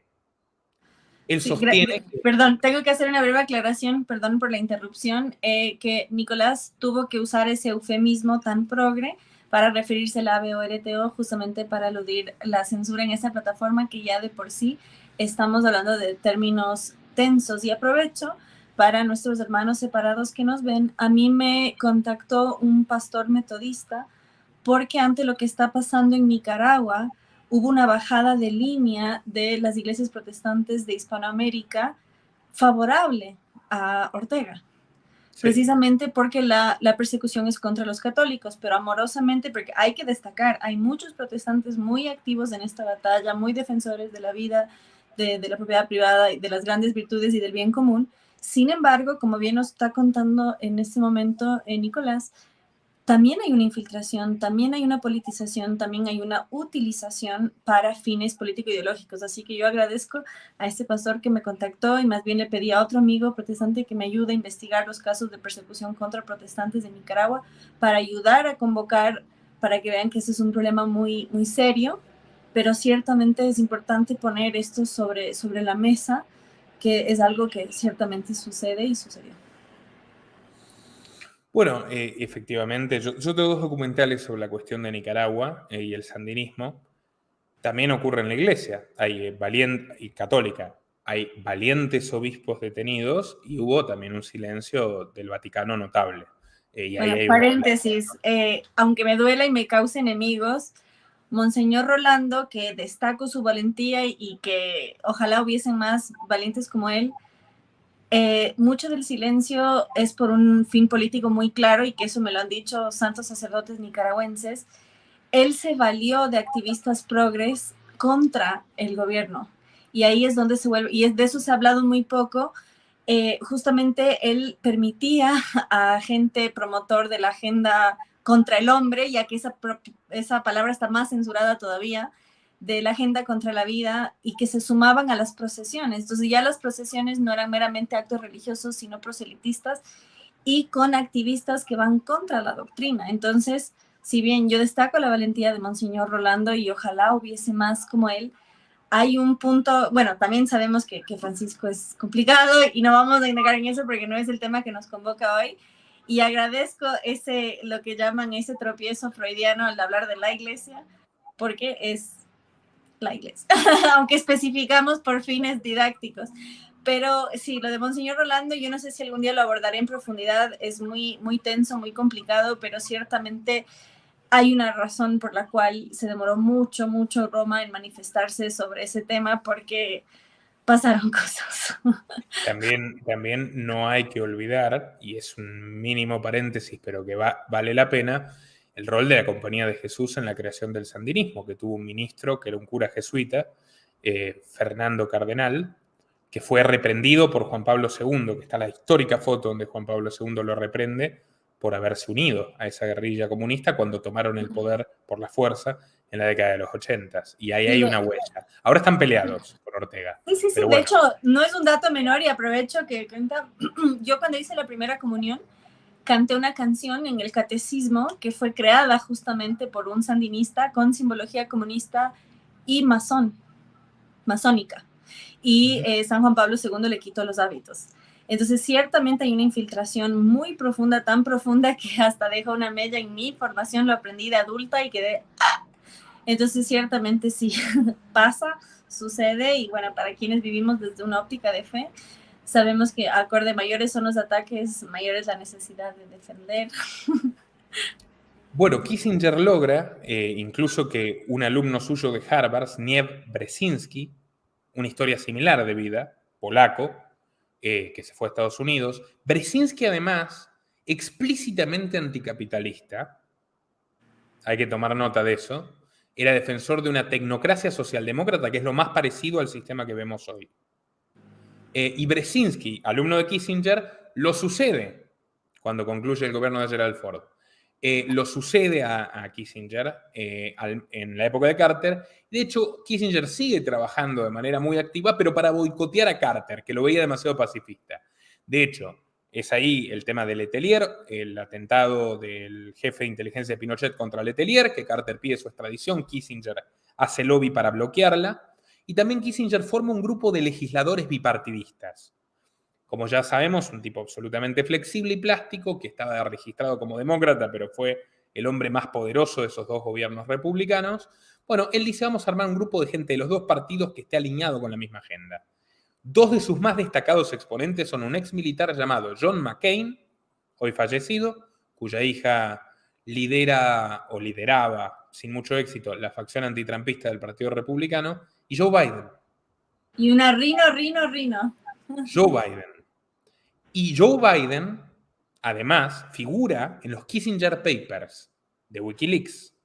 Él Sí, sostiene que... perdón, tengo que hacer una breve aclaración, perdón por la interrupción, que Nicolás tuvo que usar ese eufemismo tan progre para referirse a la ABO-LTO justamente para aludir la censura en esa plataforma que ya de por sí estamos hablando de términos tensos. Y aprovecho para nuestros hermanos separados que nos ven, a mí me contactó un pastor metodista porque ante lo que está pasando en Nicaragua, hubo una bajada de línea de las iglesias protestantes de Hispanoamérica favorable a Ortega. Sí. Precisamente porque la persecución es contra los católicos, pero amorosamente, porque hay que destacar, hay muchos protestantes muy activos en esta batalla, muy defensores de la vida, de la propiedad privada, de las grandes virtudes y del bien común. Sin embargo, como bien nos está contando en este momento Nicolás, también hay una infiltración, también hay una politización, también hay una utilización para fines político-ideológicos. Así que yo agradezco a este pastor que me contactó y más bien le pedí a otro amigo protestante que me ayude a investigar los casos de persecución contra protestantes de Nicaragua para ayudar a convocar, para que vean que ese es un problema muy, muy serio, pero ciertamente es importante poner esto sobre la mesa, que es algo que ciertamente sucede y sucedió. Bueno, efectivamente, yo tengo dos documentales sobre la cuestión de Nicaragua y el sandinismo. También ocurre en la iglesia, hay católica, hay valientes obispos detenidos y hubo también un silencio del Vaticano notable. Bueno, paréntesis, aunque me duela y me cause enemigos, Monseñor Rolando, que destaco su valentía y que ojalá hubiesen más valientes como él, mucho del silencio es por un fin político muy claro y que eso me lo han dicho santos sacerdotes nicaragüenses. Él se valió de activistas progres contra el gobierno y ahí es donde se vuelve, y de eso se ha hablado muy poco. Justamente él permitía a gente promotor de la agenda contra el hombre, ya que esa palabra está más censurada todavía, de la agenda contra la vida y que se sumaban a las procesiones. Entonces ya las procesiones no eran meramente actos religiosos, sino proselitistas y con activistas que van contra la doctrina. Entonces, si bien yo destaco la valentía de Monseñor Rolando y ojalá hubiese más como él, hay un punto, bueno, también sabemos que Francisco es complicado y no vamos a indagar en eso porque no es el tema que nos convoca hoy. Y agradezco lo que llaman ese tropiezo freudiano al hablar de la iglesia, porque es la iglesia, aunque especificamos por fines didácticos. Pero sí, lo de Monseñor Rolando, yo no sé si algún día lo abordaré en profundidad, es muy, muy tenso, muy complicado, pero ciertamente hay una razón por la cual se demoró mucho, mucho Roma en manifestarse sobre ese tema, porque pasaron cosas. También no hay que olvidar, y es un mínimo paréntesis, pero que vale la pena, el rol de la Compañía de Jesús en la creación del sandinismo, que tuvo un ministro que era un cura jesuita, Fernando Cardenal, que fue reprendido por Juan Pablo II, que está la histórica foto donde Juan Pablo II lo reprende por haberse unido a esa guerrilla comunista cuando tomaron el poder por la fuerza en la década de los 80. Y ahí hay una huella. Ahora están peleados con Ortega. Sí, sí, sí. Pero De bueno. hecho, no es un dato menor y aprovecho que cuenta. Yo cuando hice la primera comunión, canté una canción en el catecismo que fue creada justamente por un sandinista con simbología comunista y masónica. Y San Juan Pablo II le quitó los hábitos. Entonces, ciertamente hay una infiltración muy profunda, tan profunda que hasta deja una mella en mi formación, lo aprendí de adulta y quedé... ¡ah! Entonces, ciertamente sí, pasa, sucede, y bueno, para quienes vivimos desde una óptica de fe, sabemos que acorde mayores son los ataques, mayor es la necesidad de defender. Bueno, Kissinger logra incluso que un alumno suyo de Harvard, Zbigniew Brzezinski, una historia similar de vida, polaco, que se fue a Estados Unidos. Brzezinski, además, explícitamente anticapitalista, hay que tomar nota de eso, era defensor de una tecnocracia socialdemócrata, que es lo más parecido al sistema que vemos hoy. Y Brzezinski, alumno de Kissinger, lo sucede cuando concluye el gobierno de Gerald Ford. Lo sucede a Kissinger en la época de Carter. De hecho, Kissinger sigue trabajando de manera muy activa, pero para boicotear a Carter, que lo veía demasiado pacifista. De hecho, es ahí el tema de Letelier, el atentado del jefe de inteligencia de Pinochet contra Letelier, que Carter pide su extradición, Kissinger hace lobby para bloquearla, y también Kissinger forma un grupo de legisladores bipartidistas. Como ya sabemos, un tipo absolutamente flexible y plástico, que estaba registrado como demócrata, pero fue el hombre más poderoso de esos dos gobiernos republicanos. Bueno, él dice, vamos a armar un grupo de gente de los dos partidos que esté alineado con la misma agenda. Dos de sus más destacados exponentes son un ex militar llamado John McCain, hoy fallecido, cuya hija lideraba, sin mucho éxito, la facción antitrampista del Partido Republicano, y Joe Biden. Y una Rino. Joe Biden. Y Joe Biden, además, figura en los Kissinger Papers de Wikileaks.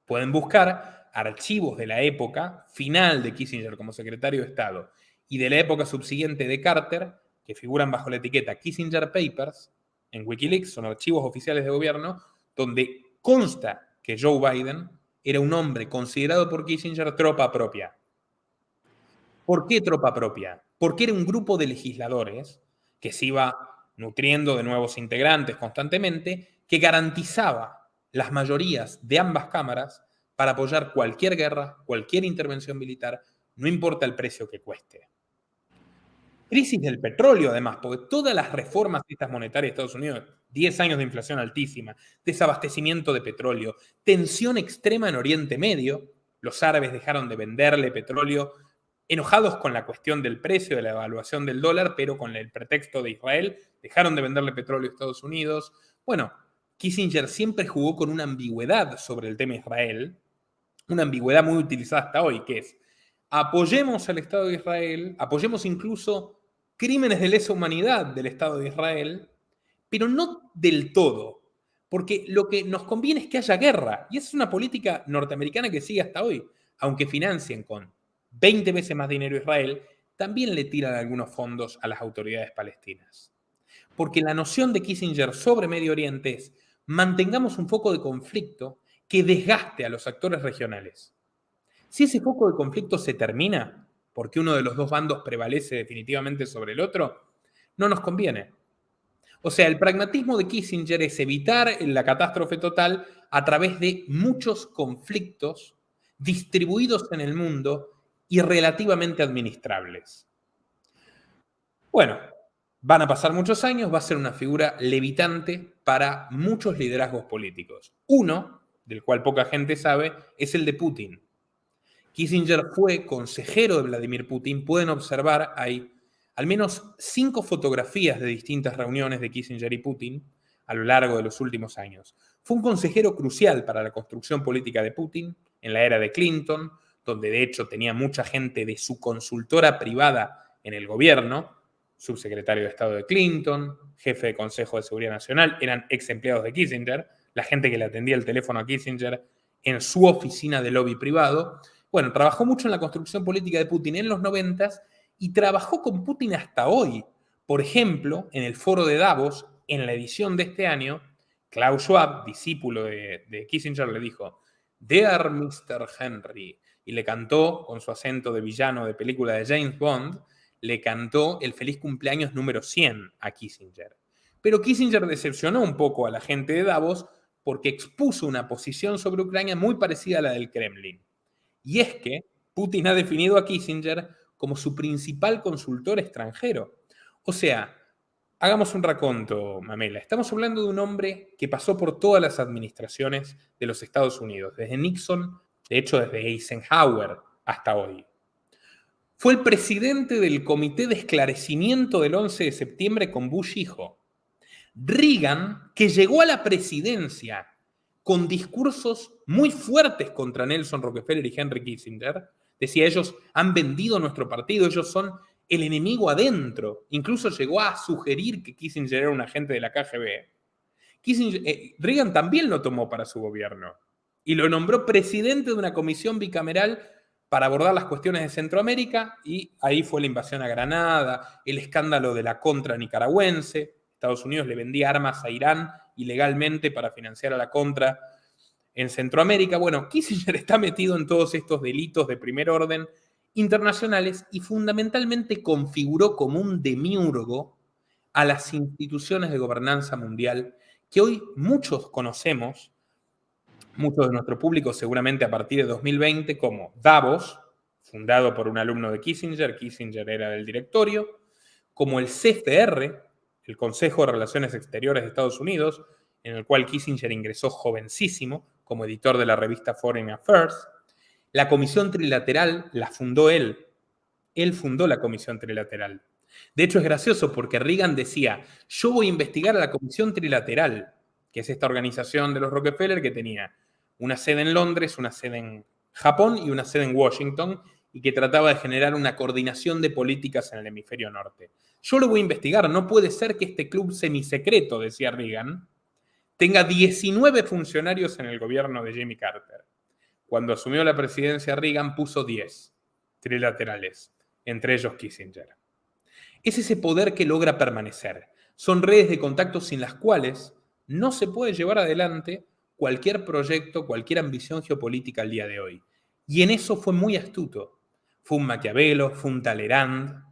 Pueden buscar archivos de la época final de Kissinger como secretario de Estado y de la época subsiguiente de Carter, que figuran bajo la etiqueta Kissinger Papers en Wikileaks, son archivos oficiales de gobierno, donde consta que Joe Biden era un hombre considerado por Kissinger tropa propia. ¿Por qué tropa propia? Porque era un grupo de legisladores que se iba nutriendo de nuevos integrantes constantemente, que garantizaba las mayorías de ambas cámaras para apoyar cualquier guerra, cualquier intervención militar, no importa el precio que cueste. Crisis del petróleo, además, porque todas las reformas estas monetarias de Estados Unidos, 10 años de inflación altísima, desabastecimiento de petróleo, tensión extrema en Oriente Medio, los árabes dejaron de venderle petróleo enojados con la cuestión del precio, de la evaluación del dólar, pero con el pretexto de Israel, dejaron de venderle petróleo a Estados Unidos. Bueno, Kissinger siempre jugó con una ambigüedad sobre el tema Israel, una ambigüedad muy utilizada hasta hoy, que es, apoyemos al Estado de Israel, apoyemos incluso crímenes de lesa humanidad del Estado de Israel, pero no del todo, porque lo que nos conviene es que haya guerra, y esa es una política norteamericana que sigue hasta hoy, aunque financien con 20 veces más dinero a Israel, también le tiran algunos fondos a las autoridades palestinas. Porque la noción de Kissinger sobre Medio Oriente es mantengamos un foco de conflicto que desgaste a los actores regionales. Si ese foco de conflicto se termina, porque uno de los dos bandos prevalece definitivamente sobre el otro, no nos conviene. O sea, el pragmatismo de Kissinger es evitar la catástrofe total a través de muchos conflictos distribuidos en el mundo y relativamente administrables. Bueno, Van a pasar muchos años, va a ser una figura levitante para muchos liderazgos políticos. Uno, del cual poca gente sabe, es el de Putin. Kissinger fue consejero de Vladimir Putin. Pueden observar, hay al menos 5 fotografías de distintas reuniones de Kissinger y Putin a lo largo de los últimos años. Fue un consejero crucial para la construcción política de Putin en la era de Clinton, donde de hecho tenía mucha gente de su consultora privada en el gobierno, subsecretario de Estado de Clinton, jefe de Consejo de Seguridad Nacional, eran ex empleados de Kissinger, la gente que le atendía el teléfono a Kissinger en su oficina de lobby privado. Bueno, trabajó mucho en la construcción política de Putin en los 90 y trabajó con Putin hasta hoy. Por ejemplo, en el foro de Davos, en la edición de este año, Klaus Schwab, discípulo de Kissinger, le dijo, Dear Mr. Henry, y le cantó, con su acento de villano de película de James Bond, le cantó el feliz cumpleaños número 100 a Kissinger. Pero Kissinger decepcionó un poco a la gente de Davos porque expuso una posición sobre Ucrania muy parecida a la del Kremlin. Y es que Putin ha definido a Kissinger como su principal consultor extranjero. O sea, hagamos un raconto, Mamela. Estamos hablando de un hombre que pasó por todas las administraciones de los Estados Unidos, desde Nixon, de hecho desde Eisenhower hasta hoy. Fue el presidente del Comité de Esclarecimiento del 11 de septiembre con Bush hijo. Reagan, que llegó a la presidencia con discursos muy fuertes contra Nelson Rockefeller y Henry Kissinger, decía, ellos han vendido nuestro partido, ellos son el enemigo adentro. Incluso llegó a sugerir que Kissinger era un agente de la KGB. Reagan también lo tomó para su gobierno y lo nombró presidente de una comisión bicameral para abordar las cuestiones de Centroamérica, y ahí fue la invasión a Granada, el escándalo de la contra nicaragüense. Estados Unidos le vendía armas a Irán ilegalmente para financiar a la contra en Centroamérica. Bueno, Kissinger está metido en todos estos delitos de primer orden internacionales y fundamentalmente configuró como un demiurgo a las instituciones de gobernanza mundial que hoy muchos conocemos, muchos de nuestro público seguramente a partir de 2020, como Davos, fundado por un alumno de Kissinger, Kissinger era del directorio, como el CFR, el Consejo de Relaciones Exteriores de Estados Unidos, en el cual Kissinger ingresó jovencísimo como editor de la revista Foreign Affairs. La Comisión Trilateral la fundó él. Él fundó la Comisión Trilateral. De hecho, es gracioso porque Reagan decía, yo voy a investigar a la Comisión Trilateral, que es esta organización de los Rockefeller que tenía una sede en Londres, una sede en Japón y una sede en Washington, y que trataba de generar una coordinación de políticas en el hemisferio norte. Yo lo voy a investigar, no puede ser que este club semisecreto, decía Reagan, tenga 19 funcionarios en el gobierno de Jimmy Carter. Cuando asumió la presidencia Reagan puso 10 trilaterales, entre ellos Kissinger. Es ese poder que logra permanecer. Son redes de contacto sin las cuales no se puede llevar adelante cualquier proyecto, cualquier ambición geopolítica al día de hoy. Y en eso fue muy astuto. Fue un Maquiavelo, fue un Talleyrand,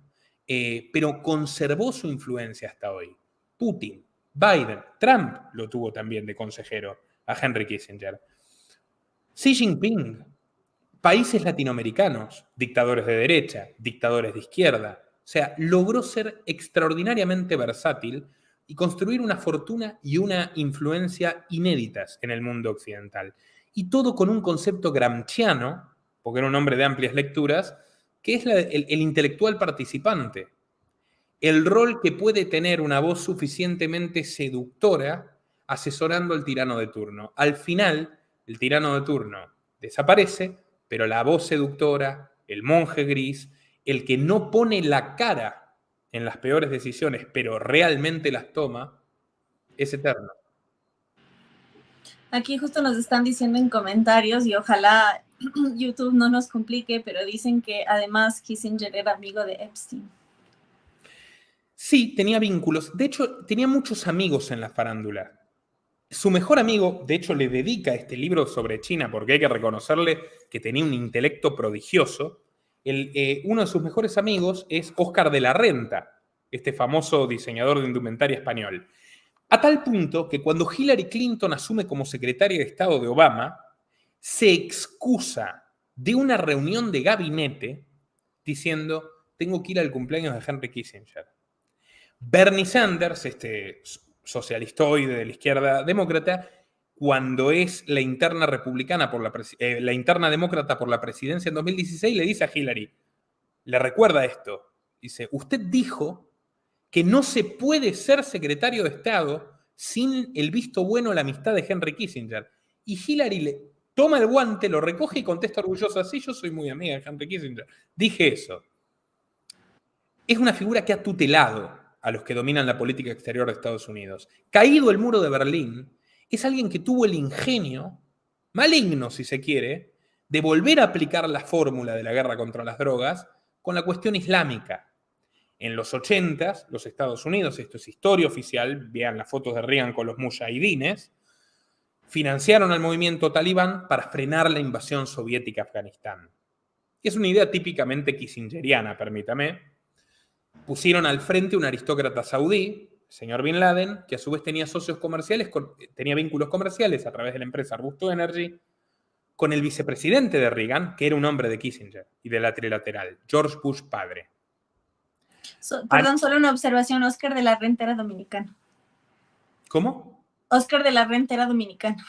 pero conservó su influencia hasta hoy. Putin, Biden, Trump lo tuvo también de consejero a Henry Kissinger. Xi Jinping, países latinoamericanos, dictadores de derecha, dictadores de izquierda. O sea, logró ser extraordinariamente versátil y construir una fortuna y una influencia inéditas en el mundo occidental. Y todo con un concepto gramsciano, porque era un hombre de amplias lecturas, que es el intelectual participante. El rol que puede tener una voz suficientemente seductora asesorando al tirano de turno. Al final, el tirano de turno desaparece, pero la voz seductora, el monje gris, el que no pone la cara en las peores decisiones, pero realmente las toma, es eterno. Aquí justo nos están diciendo en comentarios, y ojalá YouTube no nos complique, pero dicen que además Kissinger era amigo de Epstein. Sí, tenía vínculos. De hecho, tenía muchos amigos en la farándula. Su mejor amigo, de hecho, le dedica este libro sobre China porque hay que reconocerle que tenía un intelecto prodigioso. Uno de sus mejores amigos es Óscar de la Renta, este famoso diseñador de indumentaria español. A tal punto que cuando Hillary Clinton asume como secretaria de Estado de Obama, se excusa de una reunión de gabinete diciendo, tengo que ir al cumpleaños de Henry Kissinger. Bernie Sanders, este socialistoide de la izquierda demócrata, cuando es la interna republicana por la interna demócrata por la presidencia en 2016, le dice a Hillary, le recuerda esto, dice, usted dijo que no se puede ser secretario de Estado sin el visto bueno o la amistad de Henry Kissinger. Y Hillary le toma el guante, lo recoge y contesta orgullosa, sí, yo soy muy amiga de Henry Kissinger. Dije eso. Es una figura que ha tutelado a los que dominan la política exterior de Estados Unidos. Caído el muro de Berlín, es alguien que tuvo el ingenio, maligno si se quiere, de volver a aplicar la fórmula de la guerra contra las drogas con la cuestión islámica. En los 80, los Estados Unidos, esto es historia oficial, vean las fotos de Reagan con los mujahidines, financiaron al movimiento talibán para frenar la invasión soviética a Afganistán. Es una idea típicamente kissingeriana, permítame. Pusieron al frente un aristócrata saudí, el señor Bin Laden, que a su vez tenía socios comerciales, tenía vínculos comerciales a través de la empresa Rusto Energy, con el vicepresidente de Reagan, que era un hombre de Kissinger y de la trilateral, George Bush padre. Perdón, solo una observación, Oscar de la Renta era dominicano. ¿Cómo? Oscar de la Renta era dominicano.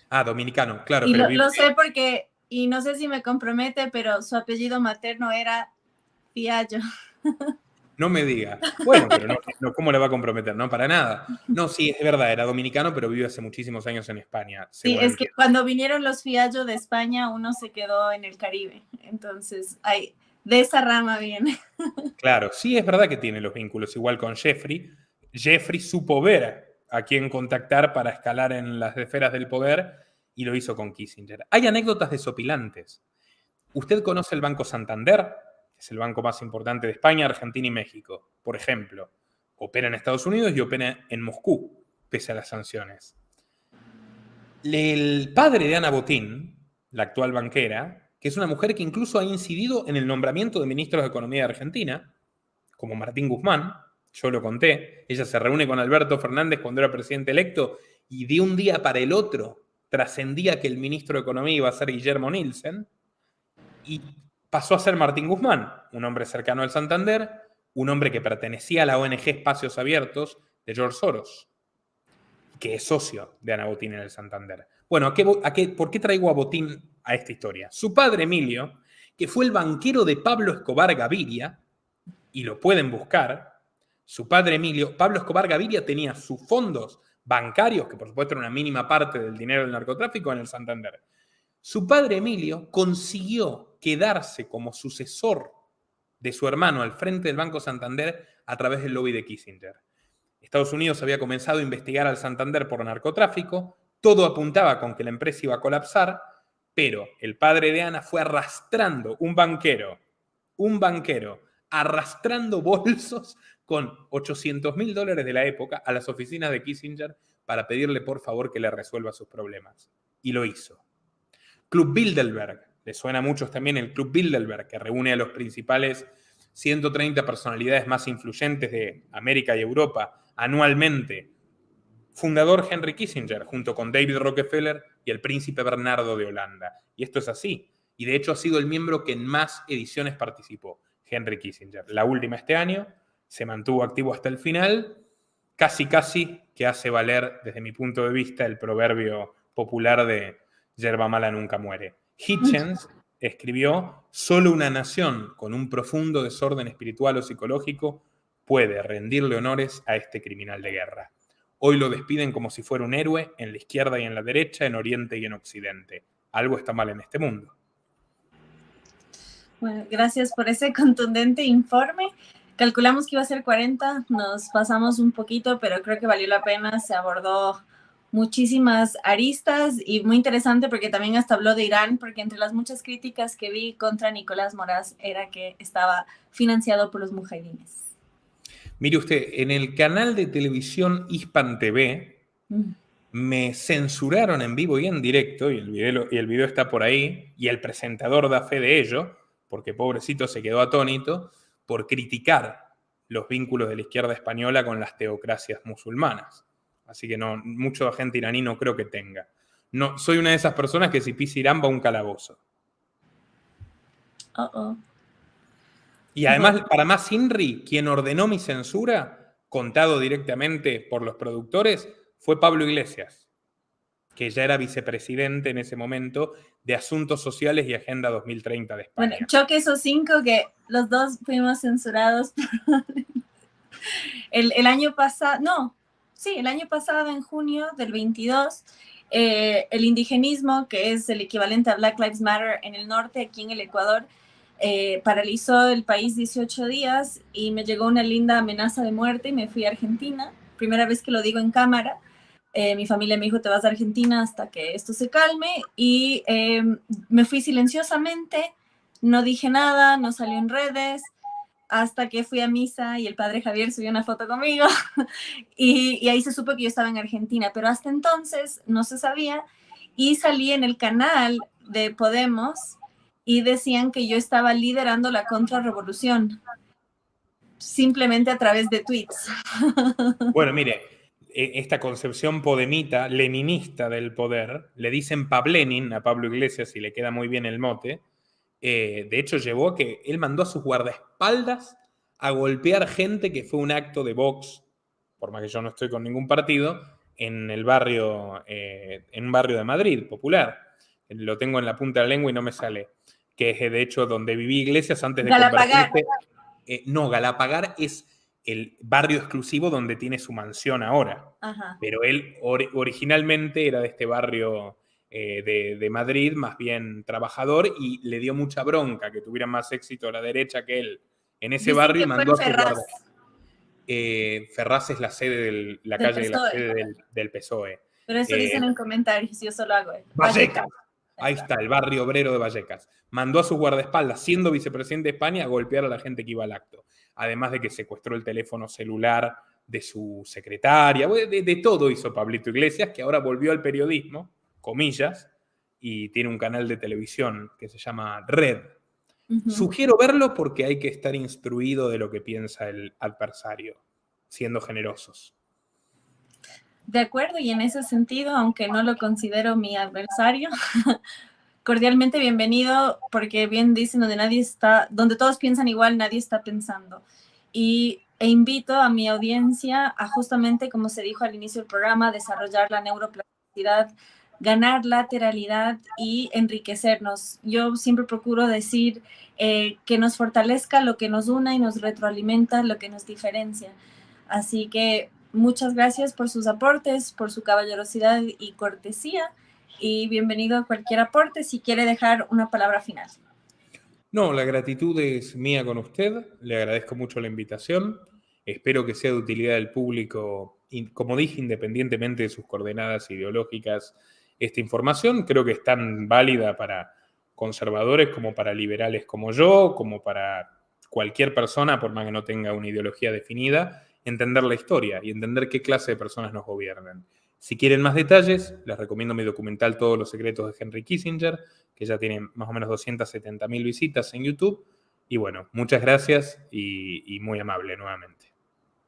Ah, dominicano, claro. Y pero lo sé porque, y no sé si me compromete, pero su apellido materno era Fiallo. No me diga. Bueno, pero no, ¿cómo le va a comprometer? No, para nada. No, sí, es verdad, era dominicano, pero vive hace muchísimos años en España. Sí, es que cuando vinieron los Fiallo de España, uno se quedó en el Caribe. Entonces, de esa rama viene. Claro, sí es verdad que tiene los vínculos, igual con Jeffrey. Jeffrey supo ver a quién contactar para escalar en las esferas del poder y lo hizo con Kissinger. Hay anécdotas desopilantes. ¿Usted conoce el Banco Santander? Es el banco más importante de España, Argentina y México. Por ejemplo, opera en Estados Unidos y opera en Moscú, pese a las sanciones. El padre de Ana Botín, la actual banquera, que es una mujer que incluso ha incidido en el nombramiento de ministros de Economía de Argentina, como Martín Guzmán, yo lo conté, ella se reúne con Alberto Fernández cuando era presidente electo y de un día para el otro trascendía que el ministro de Economía iba a ser Guillermo Nielsen y pasó a ser Martín Guzmán, un hombre cercano al Santander, un hombre que pertenecía a la ONG Espacios Abiertos de George Soros, que es socio de Ana Botín en el Santander. Bueno, ¿por qué traigo a Botín a esta historia? Su padre Emilio, que fue el banquero de Pablo Escobar Gaviria, y lo pueden buscar, su padre Emilio, Pablo Escobar Gaviria tenía sus fondos bancarios, que por supuesto era una mínima parte del dinero del narcotráfico, en el Santander. Su padre Emilio consiguió quedarse como sucesor de su hermano al frente del Banco Santander a través del lobby de Kissinger. Estados Unidos había comenzado a investigar al Santander por narcotráfico, todo apuntaba con que la empresa iba a colapsar, pero el padre de Ana fue arrastrando, un banquero, arrastrando bolsos con $800.000 de la época a las oficinas de Kissinger para pedirle por favor que le resuelva sus problemas. Y lo hizo. Club Bilderberg, le suena a muchos también el Club Bilderberg, que reúne a los principales 130 personalidades más influyentes de América y Europa anualmente. Fundador Henry Kissinger, junto con David Rockefeller y el príncipe Bernardo de Holanda. Y esto es así. Y de hecho ha sido el miembro que en más ediciones participó, Henry Kissinger. La última este año, se mantuvo activo hasta el final, casi que hace valer, desde mi punto de vista, el proverbio popular de yerba mala nunca muere. Hitchens escribió, solo una nación con un profundo desorden espiritual o psicológico puede rendirle honores a este criminal de guerra. Hoy lo despiden como si fuera un héroe en la izquierda y en la derecha, en Oriente y en Occidente. Algo está mal en este mundo. Bueno, gracias por ese contundente informe. Calculamos que iba a ser 40, nos pasamos un poquito, pero creo que valió la pena, se abordó muchísimas aristas y muy interesante porque también hasta habló de Irán, porque entre las muchas críticas que vi contra Nicolás Moraz era que estaba financiado por los mujahidines. Mire usted, en el canal de televisión Hispan TV me censuraron en vivo y en directo, y el video está por ahí, y el presentador da fe de ello, porque pobrecito se quedó atónito, por criticar los vínculos de la izquierda española con las teocracias musulmanas. Así que no, mucho agente iraní no creo que tenga. No, soy una de esas personas que si pisa Irán va a un calabozo. Y además, para más Inri, quien ordenó mi censura contado directamente por los productores, fue Pablo Iglesias, que ya era vicepresidente en ese momento de Asuntos Sociales y Agenda 2030 de España. Bueno, choque esos 5 que los dos fuimos censurados. El año pasado, no, sí, el año pasado, en junio del 22, el indigenismo, que es el equivalente a Black Lives Matter en el norte, aquí en el Ecuador, paralizó el país 18 días y me llegó una linda amenaza de muerte y me fui a Argentina. Primera vez que lo digo en cámara. Mi familia me dijo, te vas a Argentina hasta que esto se calme, y me fui silenciosamente, no dije nada, no salió en redes, hasta que fui a misa y el padre Javier subió una foto conmigo y ahí se supo que yo estaba en Argentina, pero hasta entonces no se sabía, y salí en el canal de Podemos y decían que yo estaba liderando la contrarrevolución, simplemente a través de tweets. Bueno, mire, esta concepción podemita, leninista del poder, le dicen Pablenin a Pablo Iglesias y le queda muy bien el mote. De hecho, llevó a que él mandó a sus guardaespaldas a golpear gente, que fue un acto de Vox, por más que yo no estoy con ningún partido, en el barrio, en un barrio de Madrid, popular. Lo tengo en la punta de la lengua y no me sale. Que es de hecho donde viví Iglesias antes de convertirse. No, Galapagar es el barrio exclusivo donde tiene su mansión ahora. Ajá. Pero él originalmente era de este barrio de Madrid, más bien trabajador, y le dio mucha bronca que tuviera más éxito a la derecha que él en ese Dicen barrio, que y mandó a fue su Ferraz. Ferraz es la sede la calle de la sede del PSOE. Pero eso dicen en comentarios, yo solo hago Vallecas. Ahí está, el barrio obrero de Vallecas. Mandó a sus guardaespaldas, siendo vicepresidente de España, a golpear a la gente que iba al acto. Además de que secuestró el teléfono celular de su secretaria. De todo hizo Pablito Iglesias, que ahora volvió al periodismo, comillas, y tiene un canal de televisión que se llama Red. Sugiero verlo porque hay que estar instruido de lo que piensa el adversario, siendo generosos. De acuerdo, y en ese sentido, aunque no lo considero mi adversario, cordialmente bienvenido, porque bien dicen, donde todos piensan igual, nadie está pensando. E invito a mi audiencia a, justamente como se dijo al inicio del programa, desarrollar la neuroplasticidad, ganar lateralidad y enriquecernos. Yo siempre procuro decir que nos fortalezca lo que nos una y nos retroalimenta lo que nos diferencia. Así que muchas gracias por sus aportes, por su caballerosidad y cortesía, y bienvenido a cualquier aporte si quiere dejar una palabra final. No, la gratitud es mía con usted, le agradezco mucho la invitación, espero que sea de utilidad del público, y, como dije, independientemente de sus coordenadas ideológicas, esta información creo que es tan válida para conservadores como para liberales como yo, como para cualquier persona, por más que no tenga una ideología definida, entender la historia y entender qué clase de personas nos gobiernan. Si quieren más detalles, les recomiendo mi documental Todos los secretos de Henry Kissinger, que ya tiene más o menos 270.000 visitas en YouTube. Y bueno, muchas gracias y muy amable nuevamente.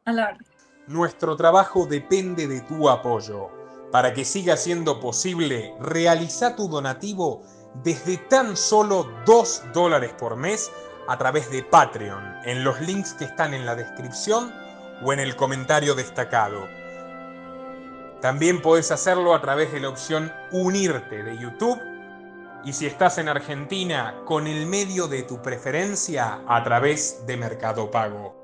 A la orden. Nuestro trabajo depende de tu apoyo. Para que siga siendo posible, realiza tu donativo desde tan solo $2 por mes a través de Patreon, en los links que están en la descripción o en el comentario destacado. También podés hacerlo a través de la opción Unirte de YouTube, y si estás en Argentina, con el medio de tu preferencia, a través de Mercado Pago.